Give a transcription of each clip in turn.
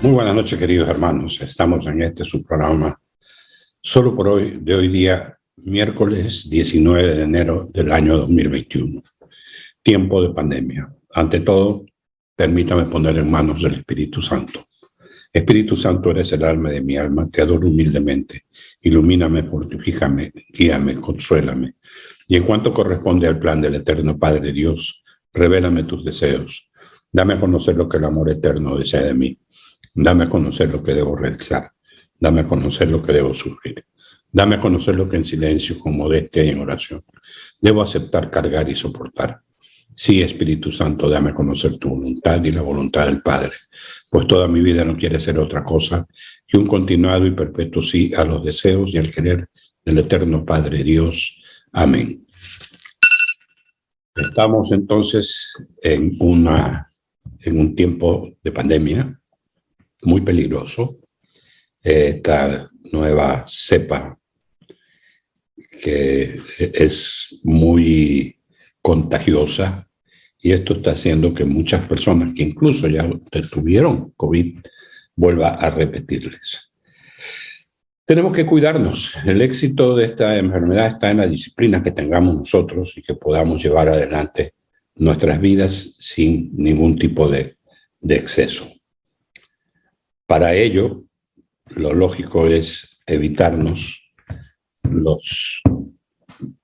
Muy buenas noches, queridos hermanos. Estamos en este su programa solo por hoy, de hoy día, miércoles 19 de enero del año 2021. Tiempo de pandemia. Ante todo, permítame poner en manos del Espíritu Santo. Espíritu Santo, eres el alma de mi alma, te adoro humildemente. Ilumíname, fortifícame, guíame, consuélame. Y en cuanto corresponde al plan del eterno Padre Dios, revélame tus deseos. Dame a conocer lo que el amor eterno desea de mí. Dame a conocer lo que debo realizar. Dame a conocer lo que debo sufrir. Dame a conocer lo que en silencio, con modestia y en oración debo aceptar, cargar y soportar. Sí, Espíritu Santo, dame a conocer tu voluntad y la voluntad del Padre, pues toda mi vida no quiere ser otra cosa que un continuado y perpetuo sí a los deseos y al querer del eterno Padre Dios. Amén. Estamos entonces en un tiempo de pandemia muy peligroso. Esta nueva cepa que es muy contagiosa, y esto está haciendo que muchas personas que incluso ya tuvieron COVID vuelva a repetirles. Tenemos que cuidarnos. El éxito de esta enfermedad está en la disciplina que tengamos nosotros y que podamos llevar adelante nuestras vidas sin ningún tipo de exceso. Para ello, lo lógico es evitarnos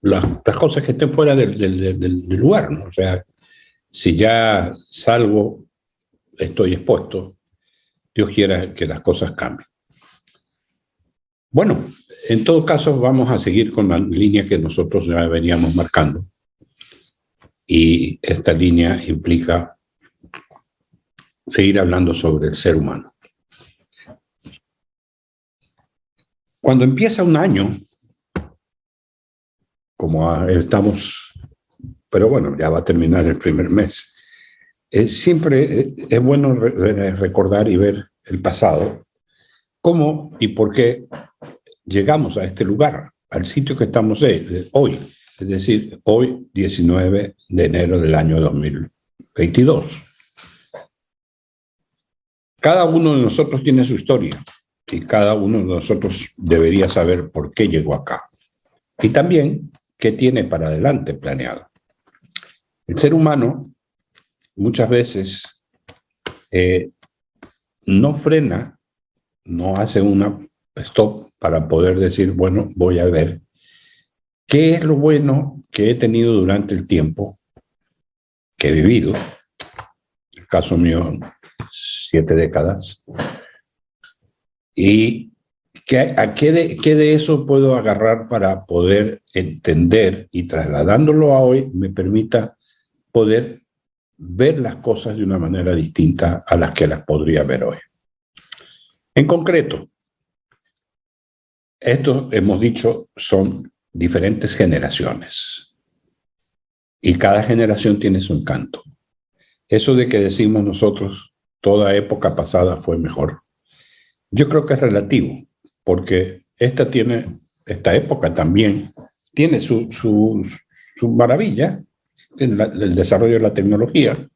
las cosas que estén fuera del lugar, ¿no? O sea, si ya salgo, estoy expuesto, Dios quiera que las cosas cambien. Bueno, en todo caso vamos a seguir con la línea que nosotros ya veníamos marcando, y esta línea implica seguir hablando sobre el ser humano. Cuando empieza un año, como estamos, pero bueno, ya va a terminar el primer mes, siempre es bueno recordar y ver el pasado, cómo y por qué llegamos a este lugar, al sitio que estamos hoy, es decir, hoy 19 de enero del año 2022. Cada uno de nosotros tiene su historia y cada uno de nosotros debería saber por qué llegó acá y también qué tiene para adelante planeado. El ser humano muchas veces no frena, no hace una stop para poder decir, bueno, voy a ver qué es lo bueno que he tenido durante el tiempo que he vivido. En el caso mío, 7 décadas. Y qué de eso puedo agarrar para poder entender y trasladándolo a hoy me permita poder ver las cosas de una manera distinta a las que las podría ver hoy. En concreto, esto hemos dicho son diferentes generaciones y cada generación tiene su encanto. Eso de que decimos nosotros toda época pasada fue mejor, yo creo que es relativo, porque esta época también tiene su maravilla en el desarrollo de la tecnología.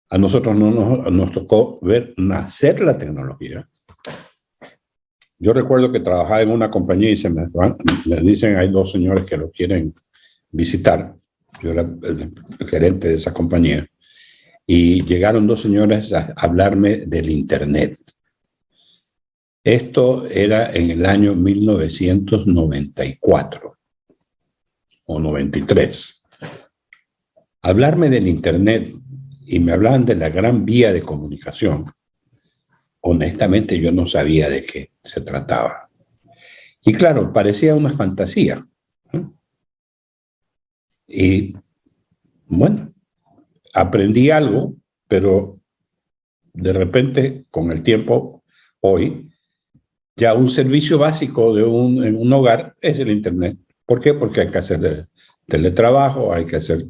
A nosotros no nos tocó ver nacer la tecnología. Yo recuerdo que trabajaba en una compañía y me dicen, hay 2 señores que lo quieren visitar. Yo era el gerente de esa compañía. Y llegaron 2 señores a hablarme del Internet. Esto era en el año 1994 o 93. Hablarme del Internet y me hablaban de la gran vía de comunicación. Honestamente, yo no sabía de qué se trataba. Y claro, parecía una fantasía, ¿no? Y bueno, aprendí algo, pero de repente, con el tiempo, hoy, ya un servicio básico en un hogar es el Internet. ¿Por qué? Porque hay que hacer teletrabajo, hay que hacer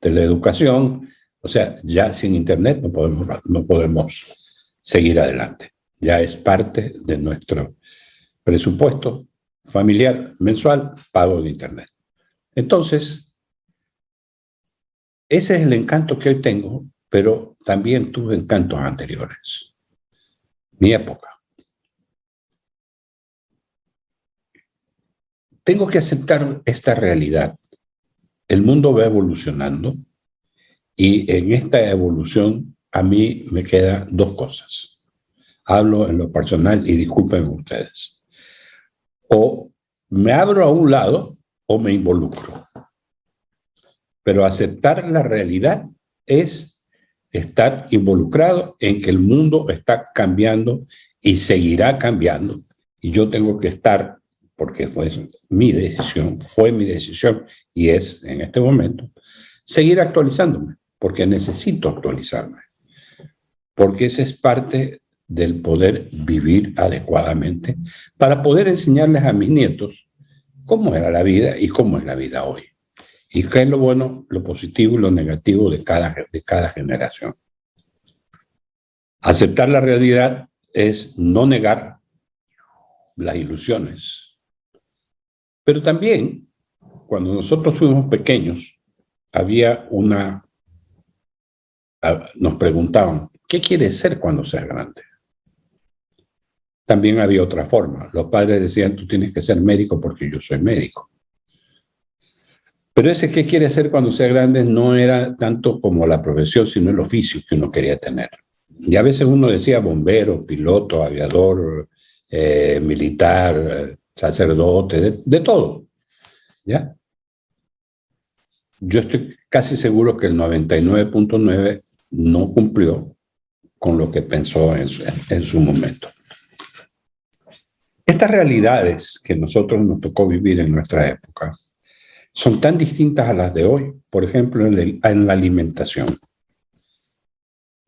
teleeducación. O sea, ya sin Internet no podemos seguir adelante. Ya es parte de nuestro presupuesto familiar mensual, pago de Internet. Entonces, ese es el encanto que hoy tengo, pero también tuve encantos anteriores. mi época. Tengo que aceptar esta realidad. El mundo va evolucionando y en esta evolución a mí me quedan dos cosas. Hablo en lo personal y disculpen ustedes. O me abro a un lado o me involucro. Pero aceptar la realidad es estar involucrado en que el mundo está cambiando y seguirá cambiando. Y yo tengo que estar, porque fue mi decisión y es en este momento, seguir actualizándome, porque necesito actualizarme. Porque esa es parte del poder vivir adecuadamente para poder enseñarles a mis nietos cómo era la vida y cómo es la vida hoy. Y qué es lo bueno, lo positivo y lo negativo de cada generación. Aceptar la realidad es no negar las ilusiones. Pero también, cuando nosotros fuimos pequeños, nos preguntaban, ¿qué quieres ser cuando seas grande? También había otra forma. Los padres decían, tú tienes que ser médico porque yo soy médico. Pero ese qué quiere ser cuando sea grande no era tanto como la profesión, sino el oficio que uno quería tener. Y a veces uno decía bombero, piloto, aviador, militar, sacerdote, de todo. ¿Ya? Yo estoy casi seguro que el 99.9 no cumplió con lo que pensó en su momento. Estas realidades que nosotros nos tocó vivir en nuestra época son tan distintas a las de hoy, por ejemplo, en la alimentación.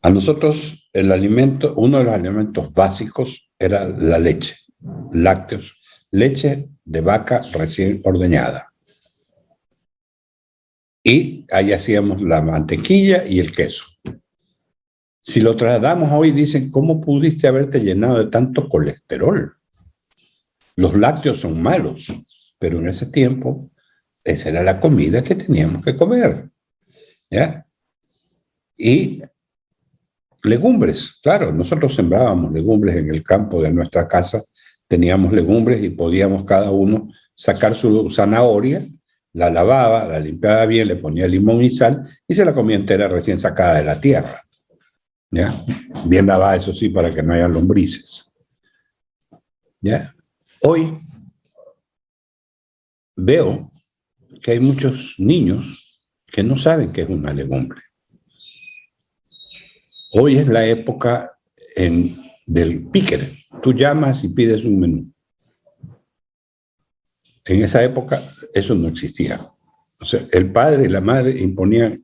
A nosotros uno de los alimentos básicos era la leche, lácteos, leche de vaca recién ordeñada. Y ahí hacíamos la mantequilla y el queso. Si lo trasladamos hoy, dicen, ¿cómo pudiste haberte llenado de tanto colesterol? Los lácteos son malos, pero en ese tiempo esa era la comida que teníamos que comer. ¿Ya? Y legumbres, claro, nosotros sembrábamos legumbres en el campo de nuestra casa, teníamos legumbres y podíamos cada uno sacar su zanahoria, la lavaba, la limpiaba bien, le ponía limón y sal y se la comía entera recién sacada de la tierra. ¿Ya? Bien lavada, eso sí, para que no haya lombrices. ¿Ya? Hoy veo que hay muchos niños que no saben qué es una legumbre. Hoy es la época del picker. Tú llamas y pides un menú. En esa época eso no existía. O sea, el padre y la madre imponían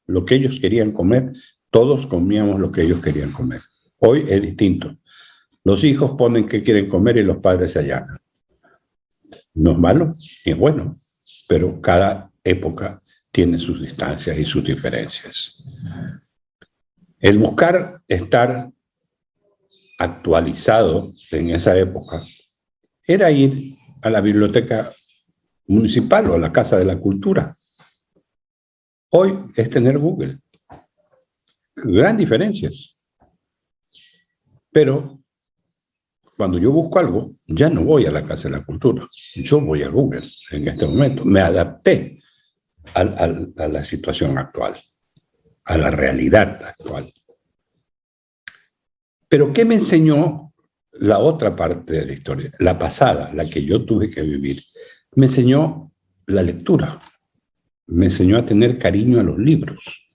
lo que ellos querían comer. Todos comíamos lo que ellos querían comer. Hoy es distinto. Los hijos ponen qué quieren comer y los padres se allanan. No es malo, ni es bueno, pero cada época tiene sus distancias y sus diferencias. El buscar estar actualizado en esa época era ir a la biblioteca municipal o a la Casa de la Cultura. Hoy es tener Google. Gran diferencias. Pero cuando yo busco algo, ya no voy a la Casa de la Cultura. Yo voy a Google en este momento. Me adapté a la situación actual, a la realidad actual. Pero ¿qué me enseñó la otra parte de la historia? La pasada, la que yo tuve que vivir. Me enseñó la lectura. Me enseñó a tener cariño a los libros.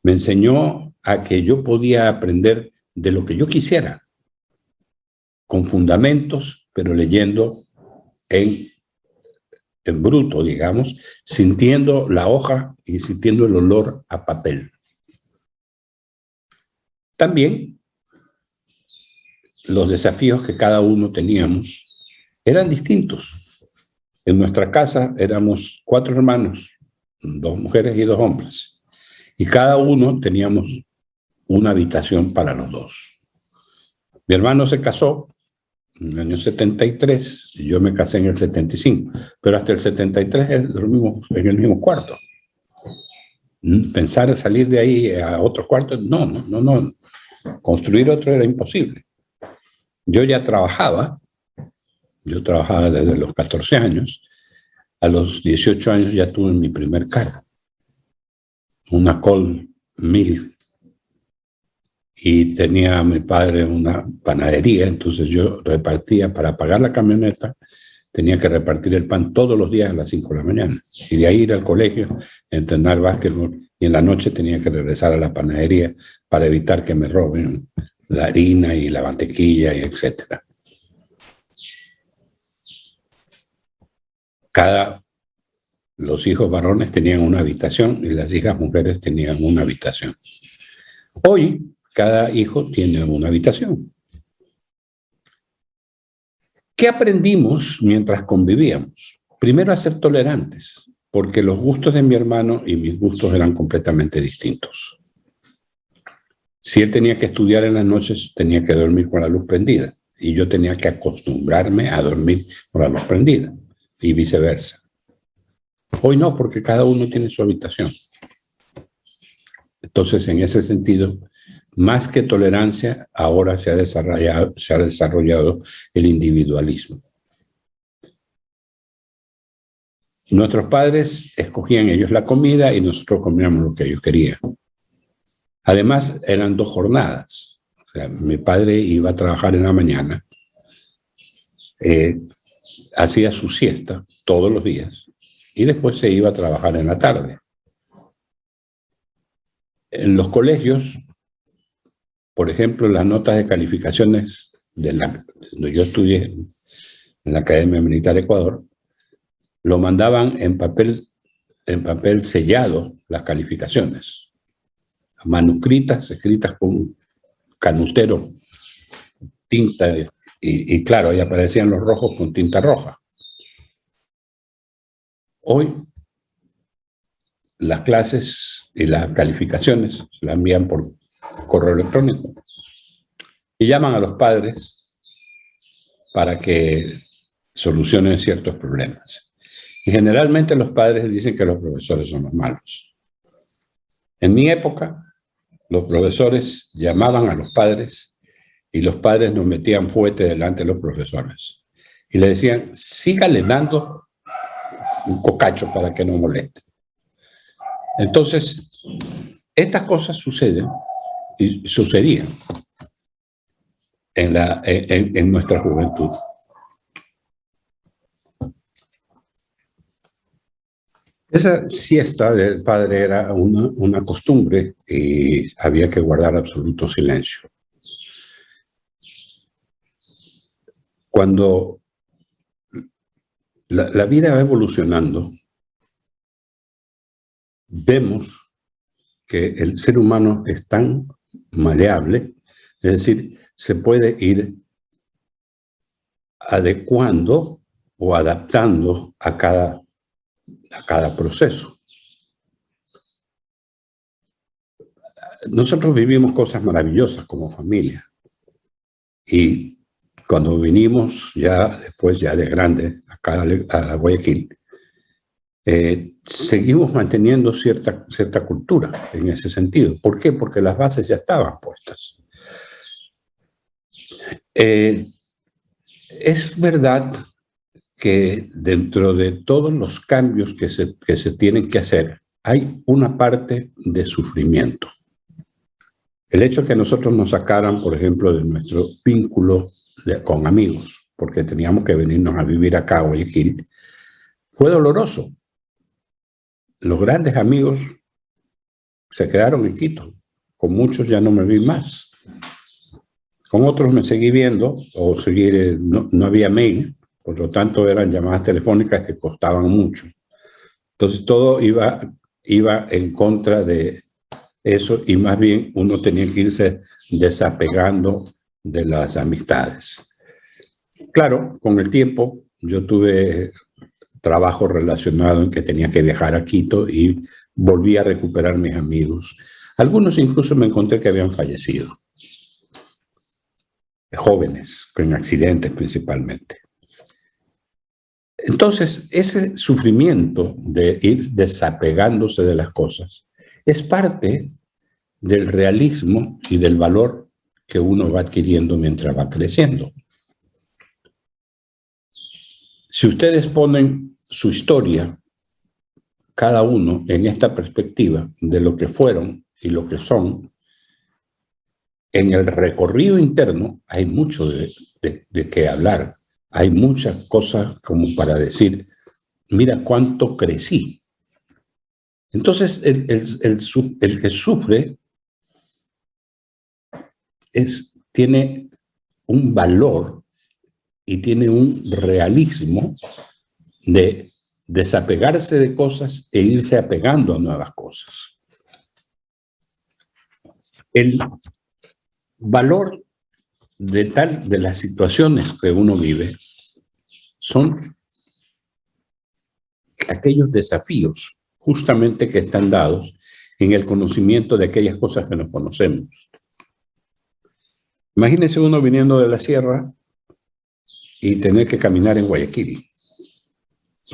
Me enseñó a que yo podía aprender de lo que yo quisiera, con fundamentos, pero leyendo en bruto, digamos, sintiendo la hoja y sintiendo el olor a papel. También los desafíos que cada uno teníamos eran distintos. En nuestra casa éramos 4 hermanos, 2 mujeres y 2 hombres, y cada uno teníamos una habitación para los 2. Mi hermano se casó en el año 73, y yo me casé en el 75, pero hasta el 73 dormimos en el mismo cuarto. Pensar en salir de ahí a otros cuartos, no. Construir otro era imposible. Yo trabajaba desde los 14 años. A los 18 años ya tuve mi primer cargo, una Col 1000. Y tenía a mi padre una panadería, entonces yo repartía, para pagar la camioneta, tenía que repartir el pan todos los días a las 5 de la mañana. Y de ahí ir al colegio, entrenar básquetbol, y en la noche tenía que regresar a la panadería para evitar que me roben la harina y la mantequilla, y etc. Los hijos varones tenían una habitación y las hijas mujeres tenían una habitación. Hoy, cada hijo tiene una habitación. ¿Qué aprendimos mientras convivíamos? Primero, a ser tolerantes, porque los gustos de mi hermano y mis gustos eran completamente distintos. Si él tenía que estudiar en las noches, tenía que dormir con la luz prendida, y yo tenía que acostumbrarme a dormir con la luz prendida, y viceversa. Hoy no, porque cada uno tiene su habitación. Entonces, en ese sentido, más que tolerancia, ahora se ha desarrollado el individualismo. Nuestros padres escogían ellos la comida y nosotros comíamos lo que ellos querían. Además, eran 2 jornadas. O sea, mi padre iba a trabajar en la mañana, hacía su siesta todos los días y después se iba a trabajar en la tarde. En los colegios, por ejemplo, las notas de calificaciones donde yo estudié, en la Academia Militar Ecuador, lo mandaban en papel sellado, las calificaciones, manuscritas, escritas con canutero, tinta, y claro, ahí aparecían los rojos con tinta roja. Hoy, las clases y las calificaciones se las envían por correo electrónico y llaman a los padres para que solucionen ciertos problemas. Y generalmente los padres dicen que los profesores son los malos. En mi época, los profesores llamaban a los padres y los padres nos metían fuerte delante de los profesores y le decían, sígale dando un cocacho para que no moleste. Entonces, estas cosas suceden y sucedían en nuestra juventud. Esa siesta del padre era una costumbre y había que guardar absoluto silencio. Cuando la vida va evolucionando, vemos que el ser humano es tan maleable, es decir, se puede ir adecuando o adaptando a cada proceso. Nosotros vivimos cosas maravillosas como familia y cuando vinimos después de grande acá a Guayaquil, seguimos manteniendo cierta cultura en ese sentido. ¿Por qué? Porque las bases ya estaban puestas. Es verdad que dentro de todos los cambios que se tienen que hacer, hay una parte de sufrimiento. El hecho de que nosotros nos sacaran, por ejemplo, de nuestro vínculo con amigos, porque teníamos que venirnos a vivir acá a Guayaquil, fue doloroso. Los grandes amigos se quedaron en Quito. Con muchos ya no me vi más. Con otros me seguí viendo, no había mail, por lo tanto eran llamadas telefónicas que costaban mucho. Entonces todo iba en contra de eso y más bien uno tenía que irse desapegando de las amistades. Claro, con el tiempo yo tuve trabajo relacionado en que tenía que viajar a Quito y volví a recuperar mis amigos. Algunos incluso me encontré que habían fallecido. Jóvenes, con accidentes principalmente. Entonces, ese sufrimiento de ir desapegándose de las cosas es parte del realismo y del valor que uno va adquiriendo mientras va creciendo. Si ustedes ponen su historia, cada uno en esta perspectiva de lo que fueron y lo que son, en el recorrido interno hay mucho de qué hablar. Hay muchas cosas como para decir, mira cuánto crecí. Entonces, el que sufre tiene un valor y tiene un realismo de desapegarse de cosas e irse apegando a nuevas cosas. El valor de las situaciones que uno vive son aquellos desafíos justamente que están dados en el conocimiento de aquellas cosas que no conocemos. Imagínense uno viniendo de la sierra y tener que caminar en Guayaquil.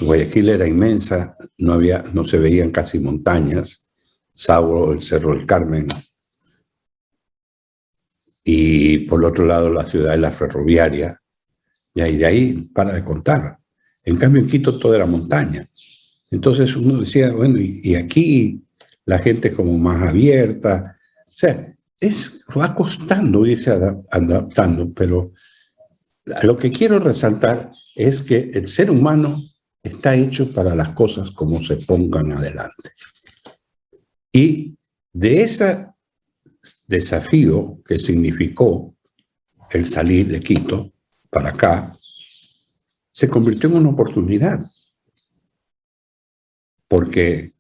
Guayaquil era inmensa, no se veían casi montañas, salvo el Cerro del Carmen. Y por el otro lado la ciudad de la ferroviaria, y de ahí para de contar. En cambio en Quito todo era montaña. Entonces uno decía, bueno, y aquí la gente es como más abierta. O sea, va costando irse adaptando, pero lo que quiero resaltar es que el ser humano está hecho para las cosas como se pongan adelante. Y de ese desafío que significó el salir de Quito para acá, se convirtió en una oportunidad. Porque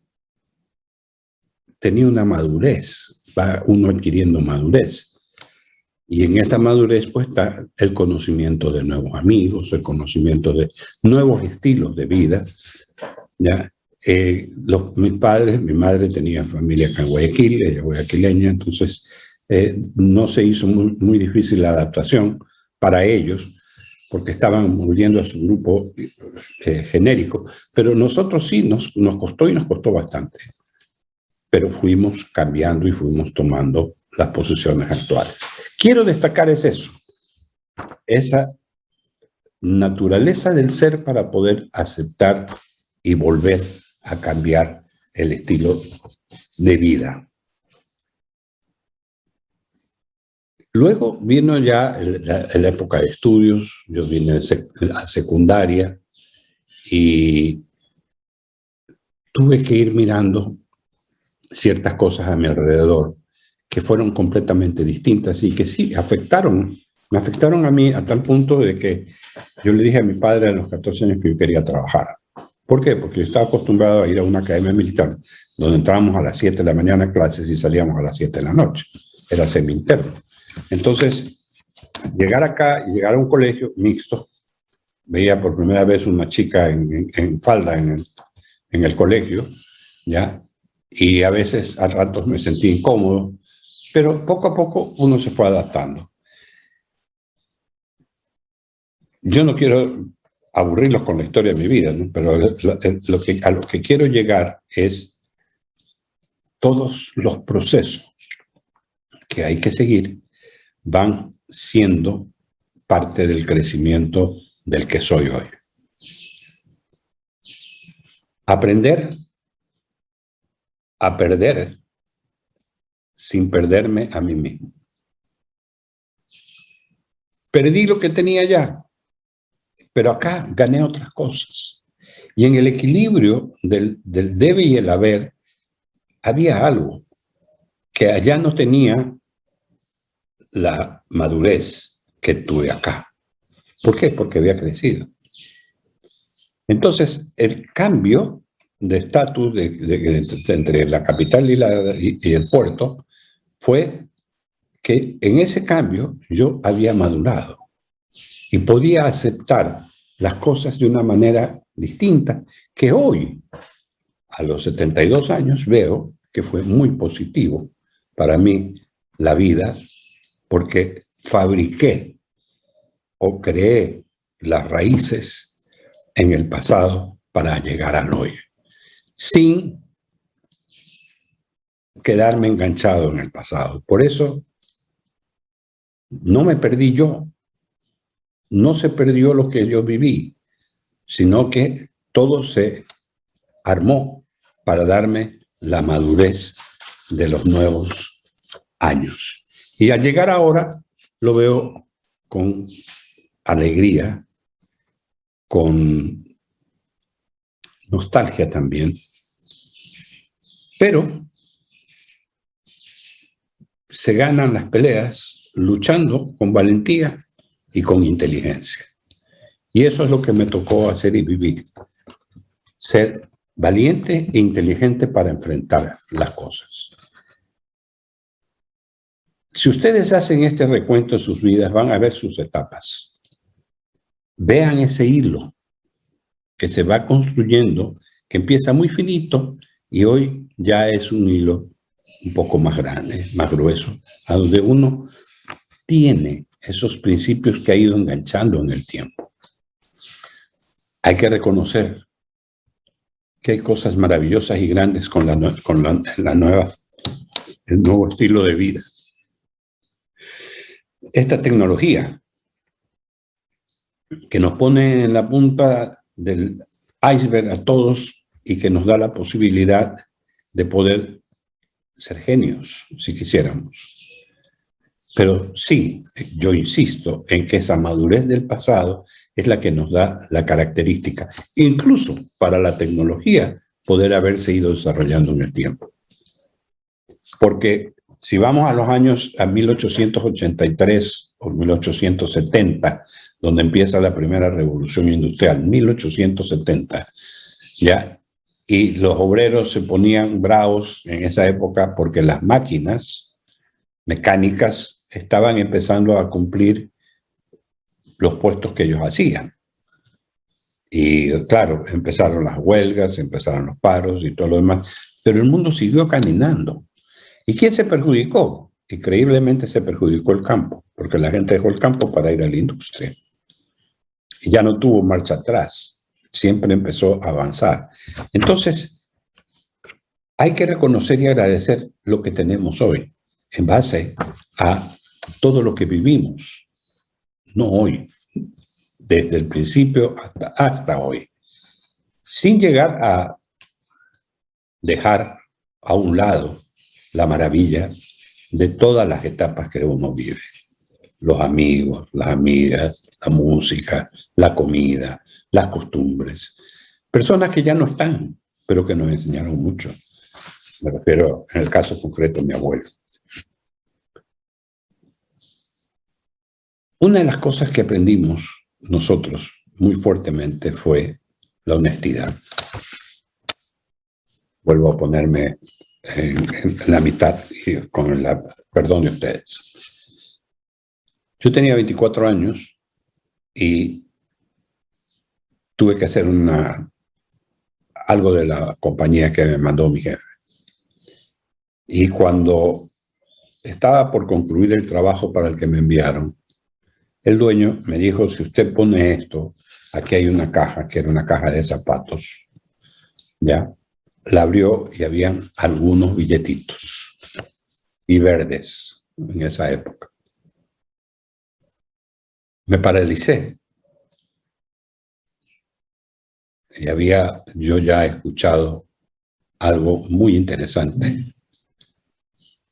tenía una madurez, va uno adquiriendo madurez. Y en esa madurez pues está el conocimiento de nuevos amigos, el conocimiento de nuevos estilos de vida. ¿Ya? Mis padres, mi madre tenía familia acá en Guayaquil, ella es guayaquileña, entonces no se hizo muy difícil la adaptación para ellos, porque estaban volviendo a su grupo genérico. Pero nosotros sí, nos costó y nos costó bastante. Pero fuimos cambiando y fuimos tomando las posiciones actuales. Quiero destacar eso, esa naturaleza del ser para poder aceptar y volver a cambiar el estilo de vida. Luego vino ya la época de estudios, yo vine a secundaria y tuve que ir mirando ciertas cosas a mi alrededor que fueron completamente distintas y que sí me afectaron a mí a tal punto de que yo le dije a mi padre a los 14 años que yo quería trabajar. ¿Por qué? Porque yo estaba acostumbrado a ir a una academia militar donde entrábamos a las 7 de la mañana a clases y salíamos a las 7 de la noche. Era semi-interno. Entonces, llegar acá y llegar a un colegio mixto, veía por primera vez una chica en falda en el colegio, ¿ya? Y a veces, a ratos me sentí incómodo, pero poco a poco uno se fue adaptando. Yo no quiero aburrirlos con la historia de mi vida, ¿no? Pero a lo que quiero llegar es todos los procesos que hay que seguir van siendo parte del crecimiento del que soy hoy. Aprender a perder sin perderme a mí mismo. Perdí lo que tenía ya, pero acá gané otras cosas. Y en el equilibrio del debe y el haber, había algo que allá no tenía la madurez que tuve acá. ¿Por qué? Porque había crecido. Entonces, el cambio de estatus entre la capital y el puerto fue que en ese cambio yo había madurado y podía aceptar las cosas de una manera distinta que hoy, a los 72 años, veo que fue muy positivo para mí la vida porque fabriqué o creé las raíces en el pasado para llegar al hoy, sin quedarme enganchado en el pasado. Por eso no me perdí yo, no se perdió lo que yo viví, sino que todo se armó para darme la madurez de los nuevos años. Y al llegar ahora lo veo con alegría, con nostalgia también, pero se ganan las peleas luchando con valentía y con inteligencia. Y eso es lo que me tocó hacer y vivir. Ser valiente e inteligente para enfrentar las cosas. Si ustedes hacen este recuento de sus vidas, van a ver sus etapas. Vean ese hilo que se va construyendo, que empieza muy finito y hoy ya es un hilo un poco más grande, más grueso, a donde uno tiene esos principios que ha ido enganchando en el tiempo. Hay que reconocer que hay cosas maravillosas y grandes con el nuevo estilo de vida. Esta tecnología que nos pone en la punta del iceberg a todos y que nos da la posibilidad de poder ser genios, si quisiéramos. Pero sí, yo insisto en que esa madurez del pasado es la que nos da la característica, incluso para la tecnología, poder haberse ido desarrollando en el tiempo. Porque si vamos a los años a 1883 o 1870, donde empieza la primera revolución industrial, 1870, ¿ya? Y los obreros se ponían bravos en esa época porque las máquinas mecánicas estaban empezando a cumplir los puestos que ellos hacían. Y claro, empezaron las huelgas, empezaron los paros y todo lo demás, pero el mundo siguió caminando. ¿Y quién se perjudicó? Increíblemente se perjudicó el campo, porque la gente dejó el campo para ir a la industria. Y ya no tuvo marcha atrás, siempre empezó a avanzar. Entonces, hay que reconocer y agradecer lo que tenemos hoy, en base a todo lo que vivimos, no hoy, desde el principio hasta hoy, sin llegar a dejar a un lado la maravilla de todas las etapas que uno vive. Los amigos, las amigas, la música, la comida, las costumbres. Personas que ya no están, pero que nos enseñaron mucho. Me refiero, en el caso concreto, a mi abuelo. Una de las cosas que aprendimos nosotros muy fuertemente fue la honestidad. Vuelvo a ponerme en la mitad y con el perdón de ustedes. Yo tenía 24 años y tuve que hacer algo de la compañía que me mandó mi jefe. Y cuando estaba por concluir el trabajo para el que me enviaron, el dueño me dijo, si usted pone esto, aquí hay una caja, que era una caja de zapatos, ¿ya? La abrió y habían algunos billetitos, y verdes en esa época. Me paralicé. Y había yo ya escuchado algo muy interesante,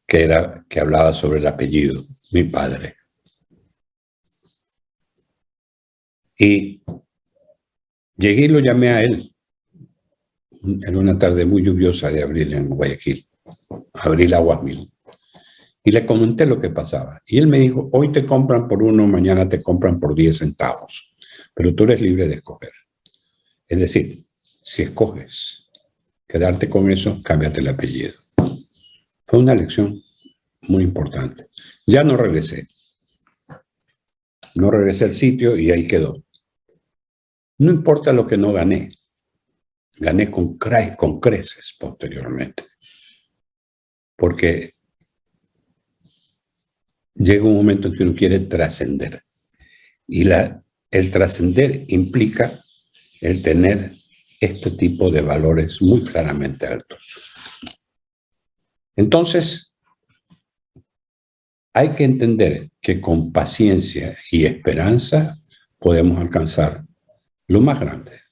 que hablaba sobre el apellido, mi padre. Y llegué y lo llamé a él en una tarde muy lluviosa de abril en Guayaquil, abril aguas mil. Y le comenté lo que pasaba. Y él me dijo, hoy te compran por 1, mañana te compran por 10 centavos, pero tú eres libre de escoger. Es decir, si escoges quedarte con eso, cámbiate el apellido. Fue una lección muy importante. Ya no regresé. No regresé al sitio y ahí quedó. No importa lo que no gané. Gané con creces posteriormente. Porque llega un momento en que uno quiere trascender. Y el trascender implica el tener este tipo de valores muy claramente altos. Entonces, hay que entender que con paciencia y esperanza podemos alcanzar lo más grande,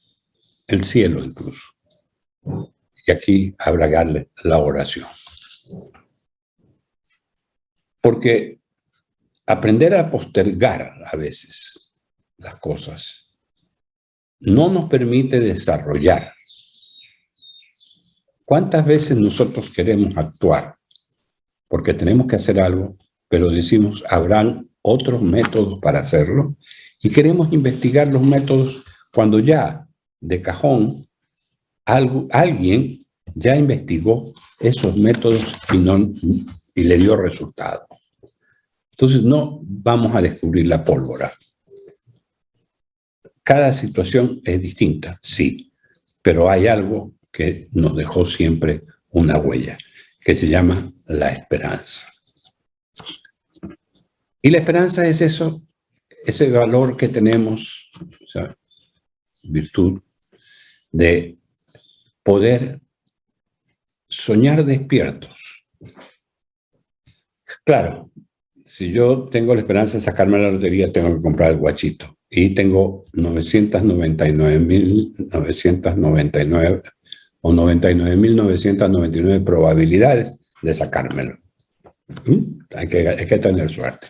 el cielo incluso. Y aquí habrá que darle la oración. Porque aprender a postergar a veces las cosas no nos permite desarrollar. ¿Cuántas veces nosotros queremos actuar porque tenemos que hacer algo, pero decimos, habrán otros métodos para hacerlo? Y queremos investigar los métodos cuando ya, de cajón, alguien ya investigó esos métodos y le dio resultado. Entonces, no vamos a descubrir la pólvora. Cada situación es distinta, sí, pero hay algo que nos dejó siempre una huella, que se llama la esperanza. Y la esperanza es eso, ese valor que tenemos, o sea, virtud de poder soñar despiertos. Claro, si yo tengo la esperanza de sacarme la lotería, tengo que comprar el guachito. Y tengo 999.999 o 99.999 probabilidades de sacármelo. Hay que tener suerte.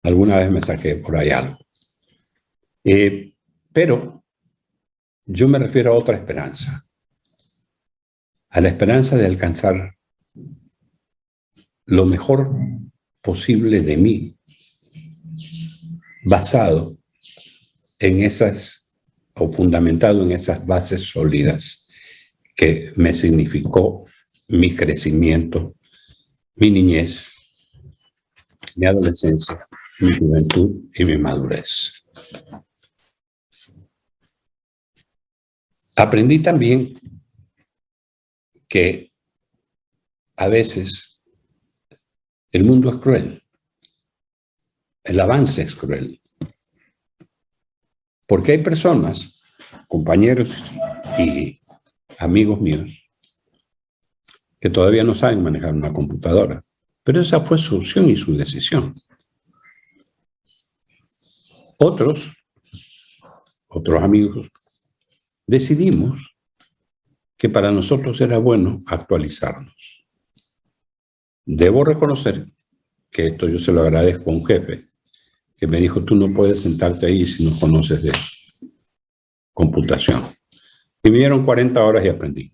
Alguna vez me saqué por ahí algo. Pero yo me refiero a otra esperanza. A la esperanza de alcanzar lo mejor posible de mí, basado en esas, o fundamentado en esas bases sólidas que me significó mi crecimiento, mi niñez, mi adolescencia, mi juventud y mi madurez. Aprendí también que a veces el mundo es cruel, el avance es cruel, porque hay personas, compañeros y amigos míos, que todavía no saben manejar una computadora, pero esa fue su opción y su decisión. Otros amigos, decidimos que para nosotros era bueno actualizarnos. Debo reconocer que esto yo se lo agradezco a un jefe que me dijo, tú no puedes sentarte ahí si no conoces de computación. Y me dieron 40 horas y aprendí.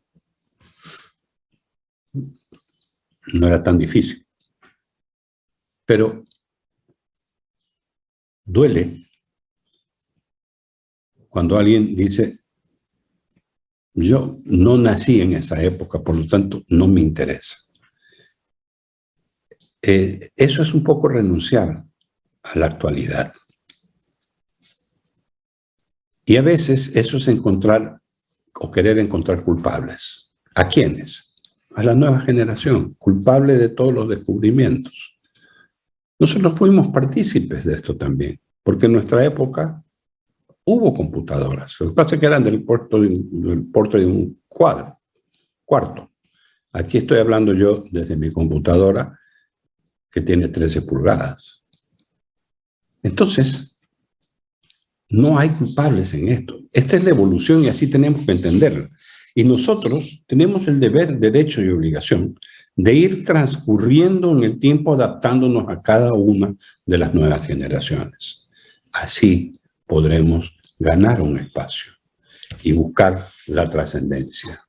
No era tan difícil. Pero duele cuando alguien dice, yo no nací en esa época, por lo tanto no me interesa. Eso es un poco renunciar a la actualidad. Y a veces eso es encontrar o querer encontrar culpables. ¿A quiénes? A la nueva generación, culpable de todos los descubrimientos. Nosotros fuimos partícipes de esto también, porque en nuestra época hubo computadoras. Lo que pasa es que eran del porte de un cuarto. Aquí estoy hablando yo desde mi computadora, que tiene 13 pulgadas. Entonces, no hay culpables en esto. Esta es la evolución y así tenemos que entenderla. Y nosotros tenemos el deber, derecho y obligación de ir transcurriendo en el tiempo adaptándonos a cada una de las nuevas generaciones. Así podremos ganar un espacio y buscar la trascendencia.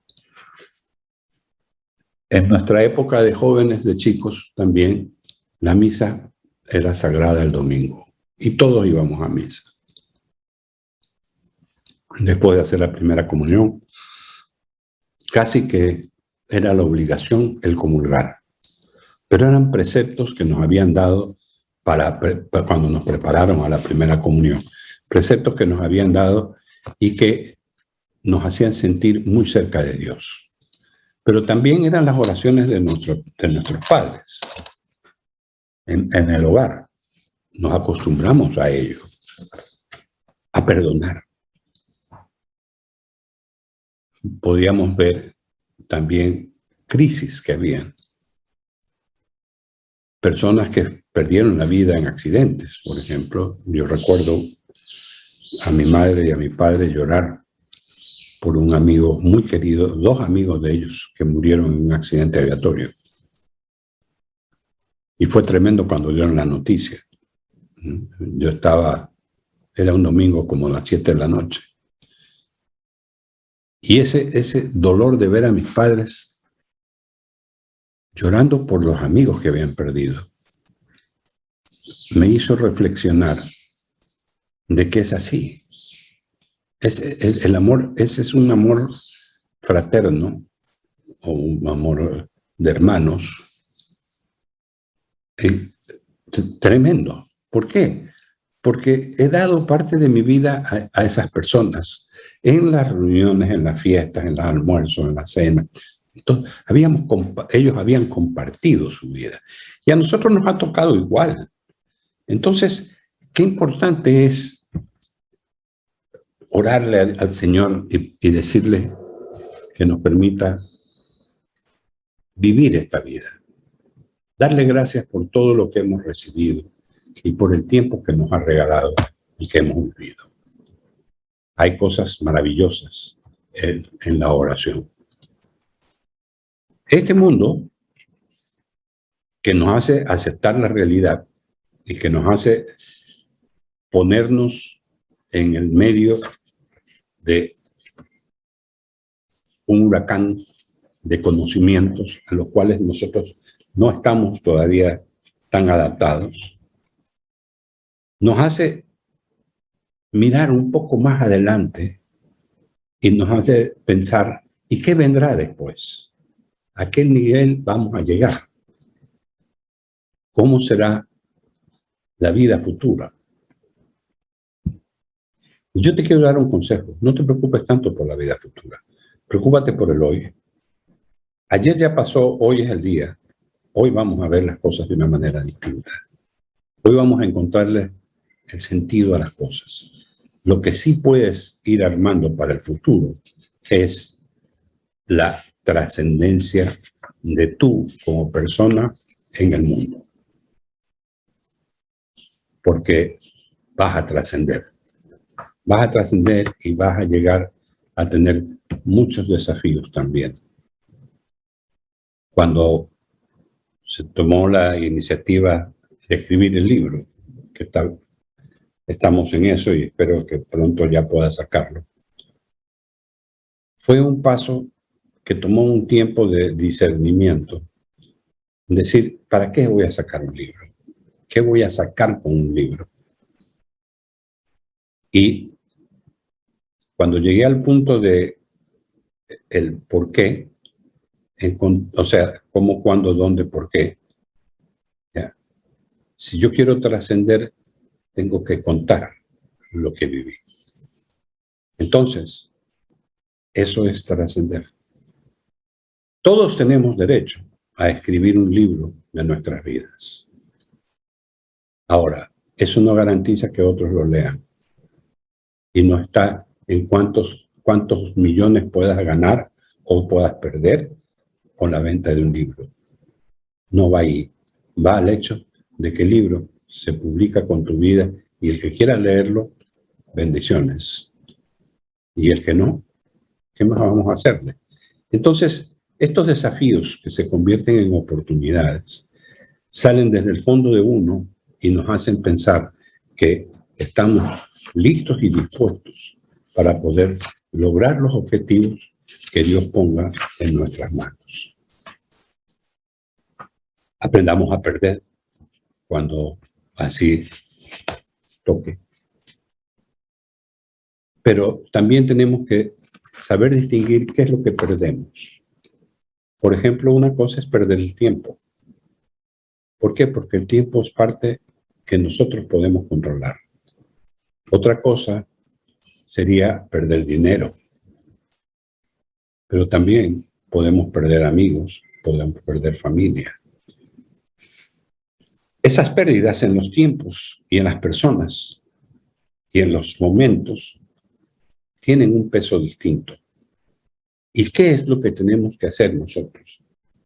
En nuestra época de jóvenes, de chicos, también la misa era sagrada el domingo y todos íbamos a misa. Después de hacer la primera comunión, casi que era la obligación el comulgar. Pero eran preceptos que nos habían dado para cuando nos prepararon a la primera comunión. Preceptos que nos habían dado y que nos hacían sentir muy cerca de Dios. Pero también eran las oraciones de nuestros padres en el hogar. Nos acostumbramos a ello, a perdonar. Podíamos ver también crisis que habían. Personas que perdieron la vida en accidentes. Por ejemplo, yo recuerdo a mi madre y a mi padre llorar por un amigo muy querido, dos amigos de ellos que murieron en un accidente aviatorio. Y fue tremendo cuando dieron la noticia. Yo estaba, era un domingo como las 7 de la noche. Y ese dolor de ver a mis padres llorando por los amigos que habían perdido, me hizo reflexionar de que es así. El amor, ese es un amor fraterno o un amor de hermanos tremendo. ¿Por qué? Porque he dado parte de mi vida a esas personas en las reuniones, en las fiestas, en los almuerzos, en las cenas. Entonces, ellos habían compartido su vida y a nosotros nos ha tocado igual. Entonces, qué importante es orarle al Señor y decirle que nos permita vivir esta vida. Darle gracias por todo lo que hemos recibido y por el tiempo que nos ha regalado y que hemos vivido. Hay cosas maravillosas en la oración. Este mundo que nos hace aceptar la realidad y que nos hace ponernos en el medio de un huracán de conocimientos a los cuales nosotros no estamos todavía tan adaptados, nos hace mirar un poco más adelante y nos hace pensar, ¿y qué vendrá después? ¿A qué nivel vamos a llegar? ¿Cómo será la vida futura? Y yo te quiero dar un consejo. No te preocupes tanto por la vida futura. Preocúpate por el hoy. Ayer ya pasó, hoy es el día. Hoy vamos a ver las cosas de una manera distinta. Hoy vamos a encontrarle el sentido a las cosas. Lo que sí puedes ir armando para el futuro es la trascendencia de tú como persona en el mundo. Porque vas a trascender. Vas a trascender y vas a llegar a tener muchos desafíos también. Cuando se tomó la iniciativa de escribir el libro, que estamos en eso y espero que pronto ya pueda sacarlo, fue un paso que tomó un tiempo de discernimiento. Decir, ¿para qué voy a sacar un libro? ¿Qué voy a sacar con un libro? Y cuando llegué al punto de el por qué, o sea, cómo, cuándo, dónde, por qué, ¿ya? Si yo quiero trascender, tengo que contar lo que viví. Entonces, eso es trascender. Todos tenemos derecho a escribir un libro de nuestras vidas. Ahora, eso no garantiza que otros lo lean. Y no está en cuántos millones puedas ganar o puedas perder con la venta de un libro. No va ahí. Va al hecho de que el libro se publica con tu vida y el que quiera leerlo, bendiciones. Y el que no, ¿qué más vamos a hacerle? Entonces, estos desafíos que se convierten en oportunidades salen desde el fondo de uno y nos hacen pensar que estamos listos y dispuestos para poder lograr los objetivos que Dios ponga en nuestras manos. Aprendamos a perder cuando así toque. Pero también tenemos que saber distinguir qué es lo que perdemos. Por ejemplo, una cosa es perder el tiempo. ¿Por qué? Porque el tiempo es parte que nosotros podemos controlar. Otra cosa sería perder dinero. Pero también podemos perder amigos, podemos perder familia. Esas pérdidas en los tiempos y en las personas y en los momentos tienen un peso distinto. ¿Y qué es lo que tenemos que hacer nosotros?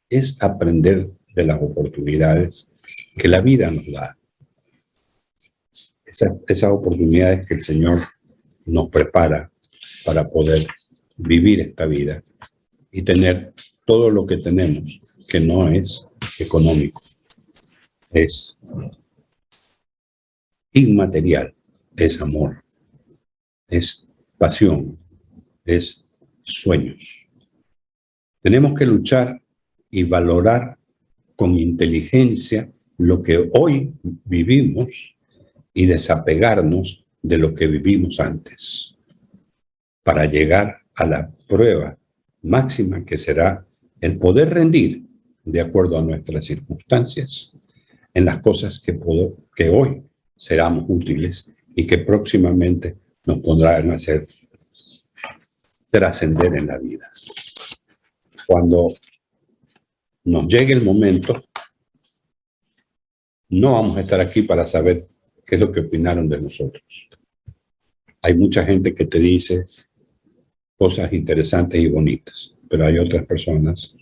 Es aprender de las oportunidades que la vida nos da. Esas oportunidades que el Señor nos prepara para poder vivir esta vida y tener todo lo que tenemos, que no es económico, es inmaterial, es amor, es pasión, es sueños. Tenemos que luchar y valorar con inteligencia lo que hoy vivimos y desapegarnos de lo que vivimos antes, para llegar a la prueba máxima que será el poder rendir de acuerdo a nuestras circunstancias en las cosas que hoy serán útiles y que próximamente nos podrán hacer trascender en la vida. Cuando nos llegue el momento, no vamos a estar aquí para saber qué es lo que opinaron de nosotros. Hay mucha gente que te dice cosas interesantes y bonitas, pero hay otras personas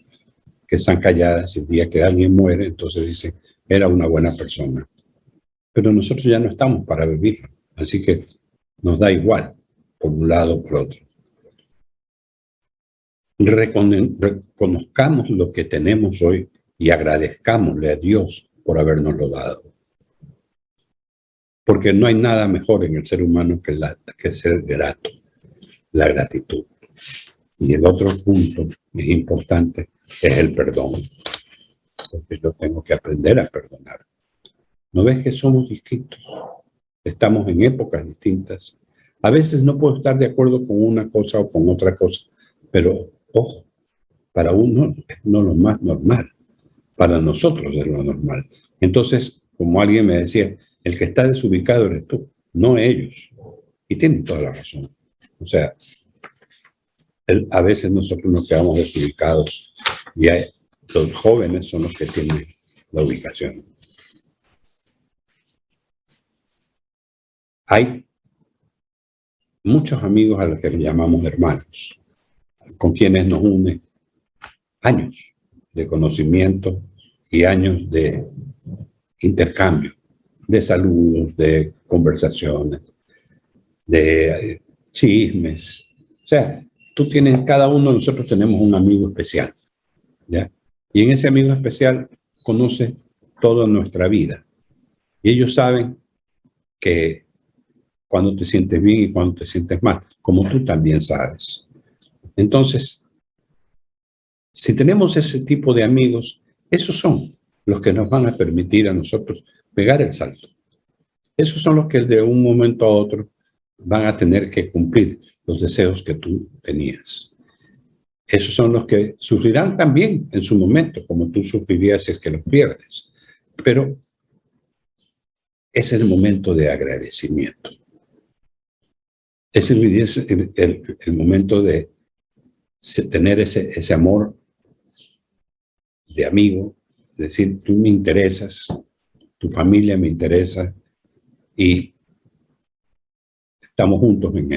que están calladas y el día que alguien muere, entonces dicen, era una buena persona. Pero nosotros ya no estamos para vivirlo, así que nos da igual, por un lado o por otro. Reconozcamos lo que tenemos hoy y agradezcámosle a Dios por habernoslo dado. Porque no hay nada mejor en el ser humano que ser grato, la gratitud. Y el otro punto es importante, es el perdón. Porque yo tengo que aprender a perdonar. ¿No ves que somos distintos? Estamos en épocas distintas. A veces no puedo estar de acuerdo con una cosa o con otra cosa, pero ojo, para uno es no lo más normal, para nosotros es lo normal. Entonces, como alguien me decía, el que está desubicado eres tú, no ellos. Y tienen toda la razón. O sea, a veces nosotros nos quedamos desubicados y los jóvenes son los que tienen la ubicación. Hay muchos amigos a los que llamamos hermanos, con quienes nos unen años de conocimiento y años de intercambio, de saludos, de conversaciones, de chismes. O sea, cada uno de nosotros tenemos un amigo especial, ¿ya? Y en ese amigo especial conoce toda nuestra vida. Y ellos saben que cuando te sientes bien y cuando te sientes mal, como tú también sabes. Entonces, si tenemos ese tipo de amigos, esos son los que nos van a permitir a nosotros pegar el salto. Esos son los que de un momento a otro van a tener que cumplir los deseos que tú tenías. Esos son los que sufrirán también en su momento, como tú sufrirías si es que los pierdes. Pero es el momento de agradecimiento. Es el momento de tener ese amor de amigo, decir, tú me interesas, tu familia me interesa y estamos juntos en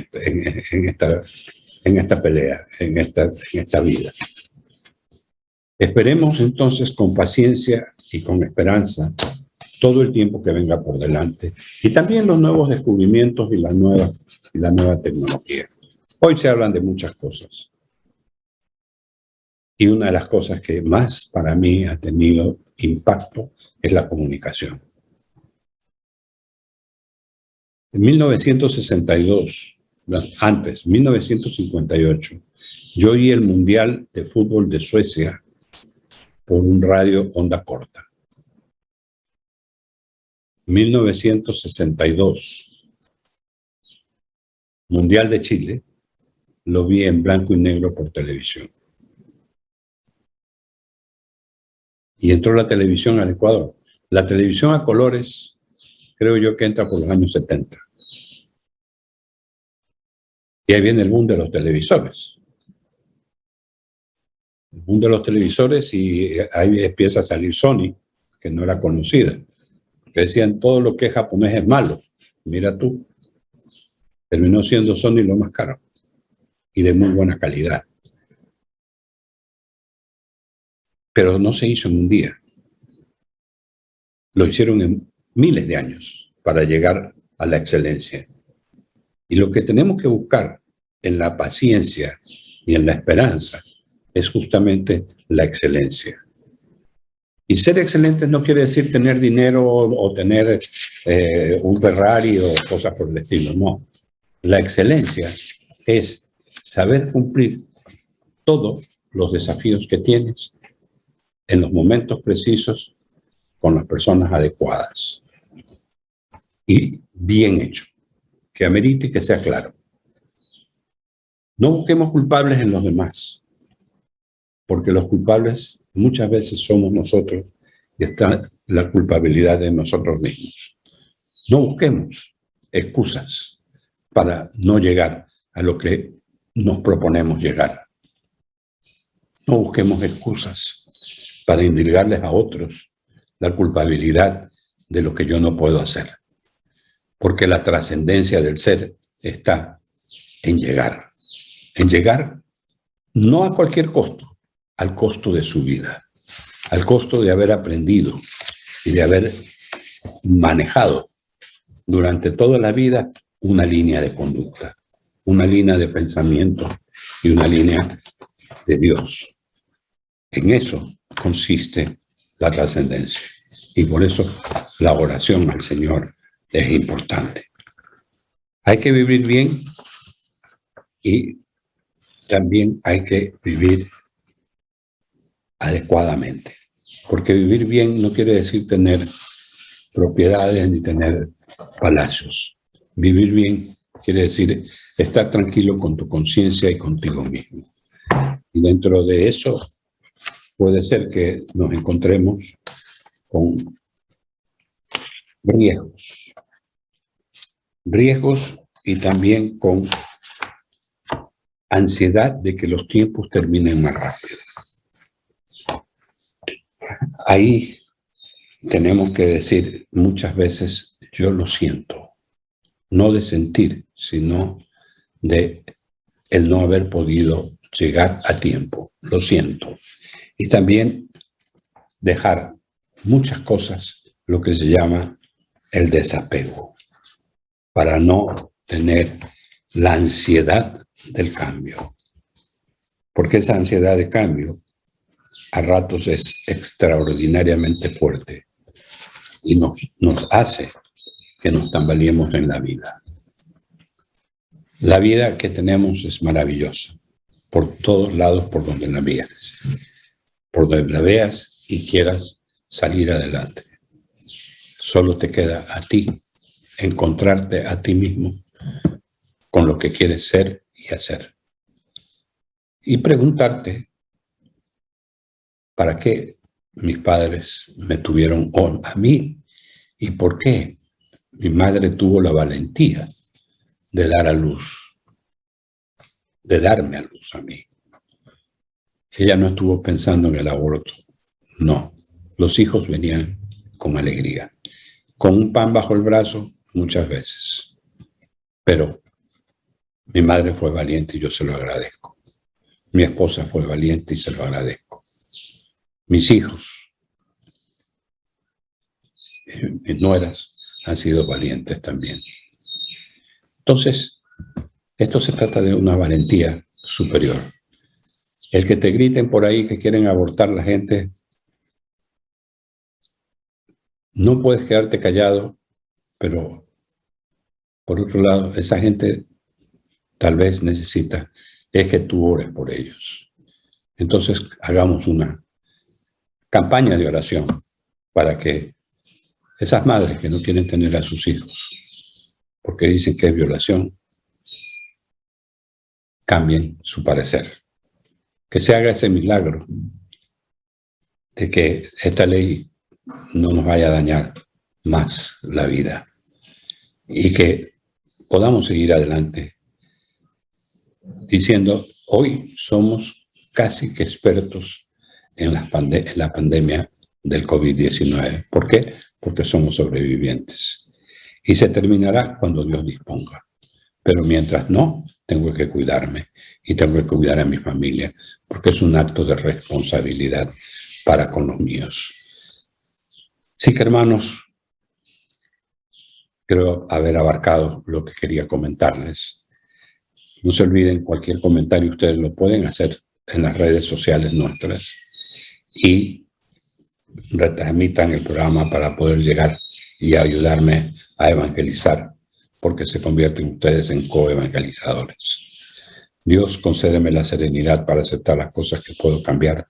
esta pelea, en esta vida. Esperemos entonces con paciencia y con esperanza todo el tiempo que venga por delante y también los nuevos descubrimientos y la nueva tecnología. Hoy se hablan de muchas cosas y una de las cosas que más para mí ha tenido impacto es la comunicación. En 1962, antes, 1958, yo oí el Mundial de Fútbol de Suecia por un radio onda corta. 1962, Mundial de Chile, lo vi en blanco y negro por televisión. Y entró la televisión al Ecuador. La televisión a colores, creo yo que entra por los años 70. Y ahí viene el boom de los televisores. El boom de los televisores y ahí empieza a salir Sony, que no era conocida. Que decían todo lo que es japonés es malo. Mira tú, terminó siendo Sony lo más caro y de muy buena calidad. Pero no se hizo en un día. Lo hicieron en miles de años para llegar a la excelencia. Y lo que tenemos que buscar en la paciencia y en la esperanza es justamente la excelencia. Y ser excelente no quiere decir tener dinero o tener un Ferrari o cosas por el estilo, no. La excelencia es saber cumplir todos los desafíos que tienes en los momentos precisos con las personas adecuadas. Y bien hecho, que amerite y que sea claro. No busquemos culpables en los demás, porque los culpables muchas veces somos nosotros y está la culpabilidad de nosotros mismos. No busquemos excusas para no llegar a lo que nos proponemos llegar. No busquemos excusas para indilgarles a otros la culpabilidad de lo que yo no puedo hacer, porque la trascendencia del ser está en llegar no a cualquier costo, al costo de su vida, al costo de haber aprendido y de haber manejado durante toda la vida una línea de conducta, una línea de pensamiento y una línea de Dios. En eso consiste la trascendencia y por eso la oración al Señor es importante. Hay que vivir bien y también hay que vivir adecuadamente, porque vivir bien no quiere decir tener propiedades ni tener palacios. Vivir bien quiere decir estar tranquilo con tu conciencia y contigo mismo. Y dentro de eso puede ser que nos encontremos con riesgos y también con ansiedad de que los tiempos terminen más rápido. Ahí tenemos que decir muchas veces, yo lo siento, no de sentir, sino de el no haber podido llegar a tiempo, lo siento. Y también dejar muchas cosas, lo que se llama el desapego, para no tener la ansiedad del cambio. Porque esa ansiedad de cambio a ratos es extraordinariamente fuerte y nos hace que nos tambaleemos en la vida. La vida que tenemos es maravillosa, por todos lados por donde la veas. Por donde la veas y quieras salir adelante. Solo te queda a ti encontrarte a ti mismo con lo que quieres ser y hacer. Y preguntarte, ¿para qué mis padres me tuvieron a mí? ¿Y por qué mi madre tuvo la valentía de dar a luz, de darme a luz a mí? Ella no estuvo pensando en el aborto. No, los hijos venían con alegría. Con un pan bajo el brazo, muchas veces. Pero mi madre fue valiente y yo se lo agradezco. Mi esposa fue valiente y se lo agradezco. Mis hijos, mis nueras, han sido valientes también. Entonces, esto se trata de una valentía superior. El que te griten por ahí que quieren abortar la gente, no puedes quedarte callado, pero por otro lado, esa gente tal vez necesita es que tú ores por ellos. Entonces, hagamos una campaña de oración para que esas madres que no quieren tener a sus hijos, porque dicen que es violación, cambien su parecer. Que se haga ese milagro de que esta ley no nos vaya a dañar más la vida y que podamos seguir adelante diciendo, hoy somos casi que expertos en la pandemia del COVID-19. ¿Por qué? Porque somos sobrevivientes. Y se terminará cuando Dios disponga. Pero mientras no, tengo que cuidarme y tengo que cuidar a mi familia, porque es un acto de responsabilidad para con los míos. Así que, hermanos, creo haber abarcado lo que quería comentarles. No se olviden, cualquier comentario ustedes lo pueden hacer en las redes sociales nuestras y retransmitan el programa para poder llegar y ayudarme a evangelizar, porque se convierten ustedes en coevangelizadores. Dios, concédeme la serenidad para aceptar las cosas que puedo cambiar,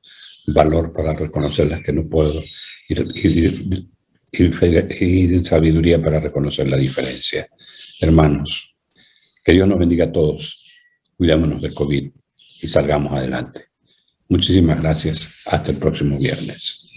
valor para reconocer las que no puedo y sabiduría para reconocer la diferencia. Hermanos, que Dios nos bendiga a todos. Cuidémonos del COVID y salgamos adelante. Muchísimas gracias. Hasta el próximo viernes.